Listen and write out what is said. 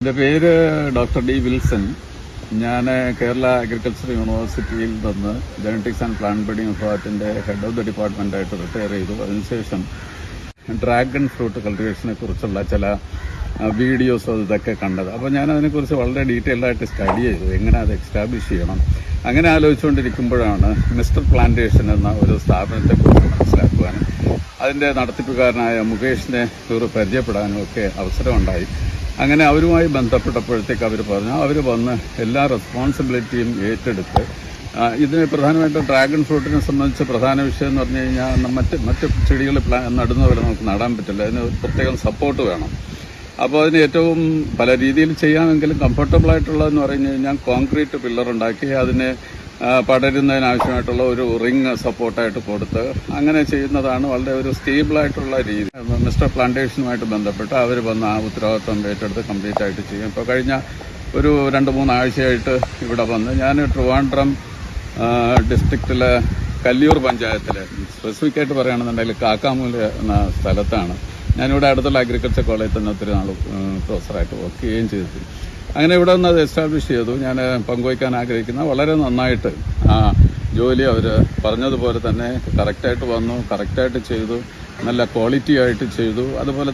എൻ്റെ പേര് doctor D Wilson. ഞാൻ കേരള അഗ്രികൾച്ചർ യൂണിവേഴ്സിറ്റിയിൽ നിന്ന് ജനറ്റിക്സ് ആൻഡ് പ്ലാന്റ് ബ്രീഡിംഗ് വിഭാഗത്തിൻ്റെ ഹെഡ് ഓഫ് ദി ഡിപ്പാർട്ട്മെൻറ്റായിട്ട് റിട്ടയർ ചെയ്തു. അതിനുശേഷം ഡ്രാഗൺ ഫ്രൂട്ട് കൾട്ടിവേഷനെ കുറിച്ചുള്ള ചില വീഡിയോസ് ഇതൊക്കെ കണ്ടത്. അപ്പോൾ ഞാൻ അതിനെക്കുറിച്ച് വളരെ ഡീറ്റെയിൽഡായിട്ട് സ്റ്റഡി ചെയ്തു, എങ്ങനെ അത് എക്സ്റ്റാബ്ലിഷ് ചെയ്യണം. അങ്ങനെ ആലോചിച്ചുകൊണ്ടിരിക്കുമ്പോഴാണ് മിസ്റ്റർ പ്ലാന്റേഷൻ എന്ന ഒരു സ്ഥാപനത്തെക്കുറിച്ച് മനസ്സിലാക്കുവാനും അതിൻ്റെ നടത്തിപ്പുകാരനായ മുകേഷിനെ പരിചയപ്പെടാനും ഒക്കെ അവസരമുണ്ടായി. അങ്ങനെ അവരുമായി ബന്ധപ്പെട്ടപ്പോഴത്തേക്ക് അവർ പറഞ്ഞു, അവർ വന്ന് എല്ലാ റെസ്പോൺസിബിലിറ്റിയും ഏറ്റെടുത്ത് ഇതിന് പ്രധാനമായിട്ടും ഡ്രാഗൺ ഫ്രൂട്ടിനെ സംബന്ധിച്ച് പ്രധാന വിഷയം എന്ന് പറഞ്ഞു കഴിഞ്ഞാൽ മറ്റ് ചെടികൾ നടുന്നവരെ നമുക്ക് നടാൻ പറ്റില്ല. അതിന് പ്രത്യേകം സപ്പോർട്ട് വേണം. അപ്പോൾ അതിന് ഏറ്റവും പല രീതിയിൽ ചെയ്യാമെങ്കിലും കംഫർട്ടബിൾ ആയിട്ടുള്ളതെന്ന് പറഞ്ഞു കഴിഞ്ഞാൽ കോൺക്രീറ്റ് പില്ലർ ഉണ്ടാക്കി അതിനെ പടരുന്നതിനാവശ്യമായിട്ടുള്ള ഒരു റിങ് സപ്പോർട്ടായിട്ട് കൊടുത്ത് അങ്ങനെ ചെയ്യുന്നതാണ് വളരെ ഒരു സ്റ്റേബിളായിട്ടുള്ള രീതി. മിസ്റ്റർ പ്ലാന്റേഷനുമായിട്ട് ബന്ധപ്പെട്ട് അവർ വന്ന് ആ ഉത്തരവാദിത്വം ഏറ്റെടുത്ത് കംപ്ലീറ്റ് ആയിട്ട് ചെയ്യും. ഇപ്പോൾ കഴിഞ്ഞ ഒരു 2-3 ആഴ്ചയായിട്ട് ഇവിടെ വന്ന് ഞാൻ ട്രിവാൻഡ്രം ഡിസ്ട്രിക്റ്റിലെ കല്ലിയൂർ പഞ്ചായത്തിലെ സ്പെസിഫിക്കായിട്ട് പറയുകയാണെന്നുണ്ടെങ്കിൽ കാക്കാമൂല എന്ന സ്ഥലത്താണ് ഞാനിവിടെ അടുത്തുള്ള അഗ്രികൾച്ചർ കോളേജിൽ തന്നെ ഒത്തിരി നാൾ പ്രൊഫസറായിട്ട് വർക്ക് ചെയ്യുകയും ചെയ്തു. അങ്ങനെ ഇവിടെ നിന്ന് അത് എസ്റ്റാബ്ലിഷ് ചെയ്തു. ഞാൻ പങ്കുവയ്ക്കാൻ ആഗ്രഹിക്കുന്ന വളരെ നന്നായിട്ട് ആ ജോലി അവർ പറഞ്ഞതുപോലെ തന്നെ കറക്റ്റായിട്ട് വന്നു, കറക്റ്റായിട്ട് ചെയ്തു, നല്ല ക്വാളിറ്റി ആയിട്ട് ചെയ്തു. അതുപോലെ